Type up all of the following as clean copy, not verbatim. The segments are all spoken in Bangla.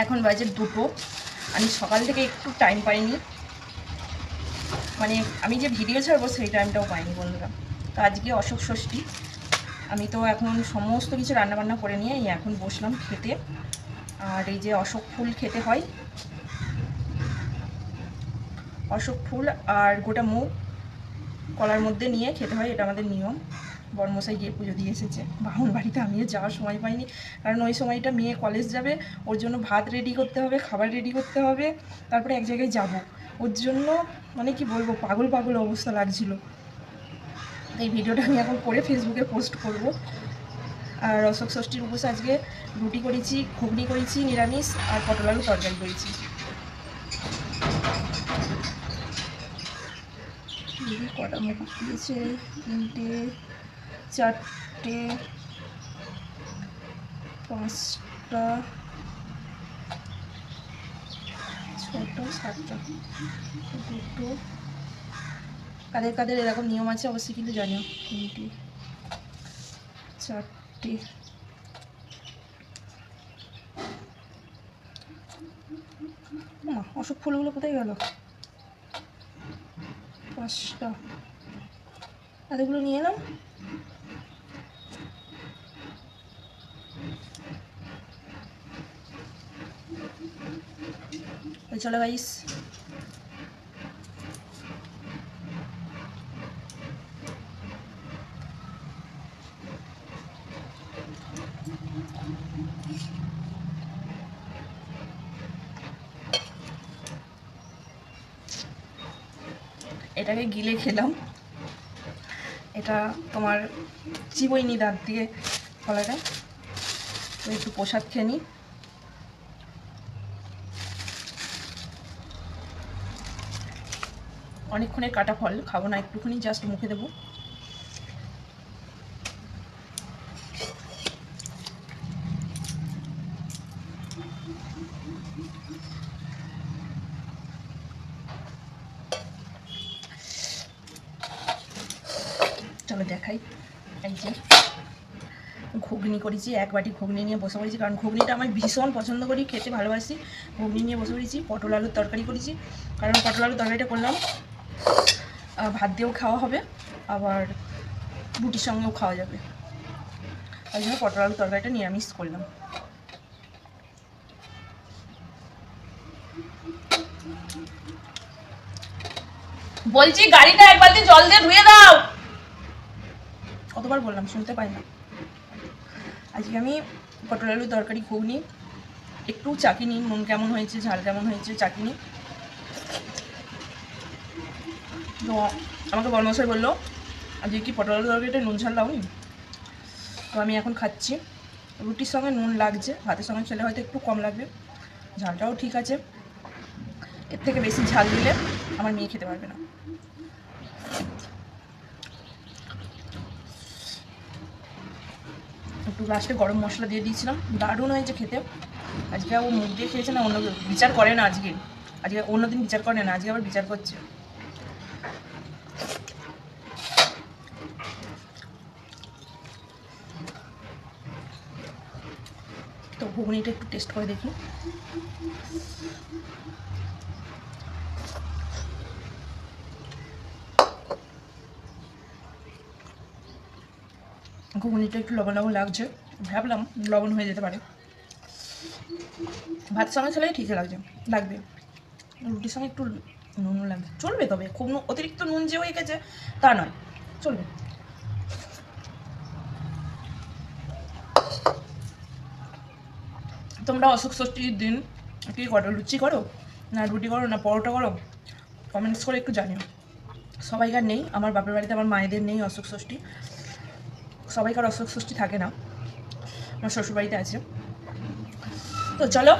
এখন বাজে 2টো। আমি সকাল থেকে একটু টাইম পাইনি, মানে আমি যে ভিডিও ছাড়বো সেই টাইমটাও পাইনি বন্ধুরা। তো আজকে অশোক ষষ্ঠী, আমি তো এখন সমস্ত কিছু রান্নাবান্না করে নিয়ে এখন বসলাম খেতে। আর এই যে অশোক ফুল খেতে হয়, অশোক ফুল আর গোটা মুগ কলার মধ্যে নিয়ে খেতে হয়, এটা আমাদের নিয়ম। বড়মশাই গিয়ে পুজো দিয়ে এসেছে বামুন বাড়িতে, আমিও যাওয়ার সময় পাইনি, কারণ ওই সময়টা মেয়ে কলেজ যাবে, ওর জন্য ভাত রেডি করতে হবে, খাবার রেডি করতে হবে, তারপরে এক জায়গায় যাব, ওর জন্য মানে কি বলবো, পাগল পাগল অবস্থা লাগছিল। এই ভিডিওটা আমি এখন করে ফেসবুকে পোস্ট করব। আর অশোক ষষ্ঠীর উপোসে আজকে রুটি করেছি, ঘুগনি করেছি নিরামিষ, আর পটল আলু তরকারি করেছি। কটা মুখ দিয়েছে, 3টে 4টে 5টা 6টা 7টা 2টো। কাদের কাদের এরকম নিয়ম আছে অবশ্যই কিন্তু জানিও। 3টে 4টে অশোক ফুলগুলো কোথায় গেল? 5টা এতগুলো নিয়ে এলাম। চলো গাইস, এটাকে গিলে খেলাম, এটা তোমার চিবইনি দাঁত দিয়ে ফলাটা। তো একটু প্রসাদ খেয়ে নিই। অনেকক্ষণের কাটা ফল, খাবো না, একটুখানি জাস্ট মুখে দেবো। চলো দেখাই। এই যে ঘুগনি করেছি, 1 বাটি ঘুগনি নিয়ে বসে পড়েছি, কারণ ঘুগনিটা আমি ভীষণ পছন্দ করি, খেতে ভালোবাসি। ঘুগনি নিয়ে বসে পড়েছি। পটল আলুর তরকারি করেছি, কারণ পটল আলুর তরকারিটা করলাম ভাত দিয়েও খাওয়া হবে, আবার রুটির সঙ্গেও খাওয়া যাবে, তাই জন্য পটল আলুর তরকারিটা নিরামিষ করলাম। বলছি গাড়িটা 1 বালতি জল দিয়ে ধুয়ে দাও, কতবার বললাম শুনতে পাই না। আজকে আমি পটল আলুর তরকারি ঘুগনি, একটু চাকিনি, নুন কেমন হয়েছে ঝাল কেমন হয়েছে চাকিনি। তো আমাকে বড়মশাই বললো আজকে কি পটল আলুর তরকারিটা নুন ঝাল দাওনি। তো আমি এখন খাচ্ছি, রুটির সঙ্গে নুন লাগছে, ভাতের সঙ্গে খেলে হয়তো একটু কম লাগবে, ঝালটাও ঠিক আছে। এর থেকে বেশি ঝাল দিলে আমার মেয়ে খেতে পারবে না। একটু লাস্টে গরম মশলা দিয়ে দিয়েছিলাম, দারুণ হয়েছে খেতে। আজকে ও মুখ দিয়ে খেয়েছে না, অন্য বিচার করে না, আজকে অন্যদিন বিচার করে না, আজকে আবার বিচার করছে। তো ঘুগনিটা একটু টেস্ট করে দেখি। ঘুগনিটা একটু লবণ লবণ লাগছে, ভাবলাম লবণ হয়ে যেতে পারে। ভাতের সঙ্গে খেলেই ঠিক লাগবে, রুটির সঙ্গে একটু নুন লাগবে, চলবে, তবে খুব অতিরিক্ত নুন যে হয়ে গেছে তা নয়, চলবে। তোমরা অশোক ষষ্ঠীর দিন কী করো? লুচি করো না রুটি করো না পরোটা করো? কমেন্টস করে একটু জানিও। সবাইকার নেই, আমার বাপের বাড়িতে আমার মায়েদের নেই অশোক ষষ্ঠী, সবাইকার অশোক ষষ্ঠী থাকে না, আমার শ্বশুরবাড়িতে আছে। তো চলো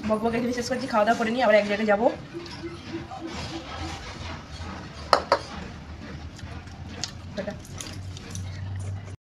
বকবক এখানে শেষ করছি, খাওয়া দাওয়া করে নিই, আবার এক জায়গায় যাবো। টাটা।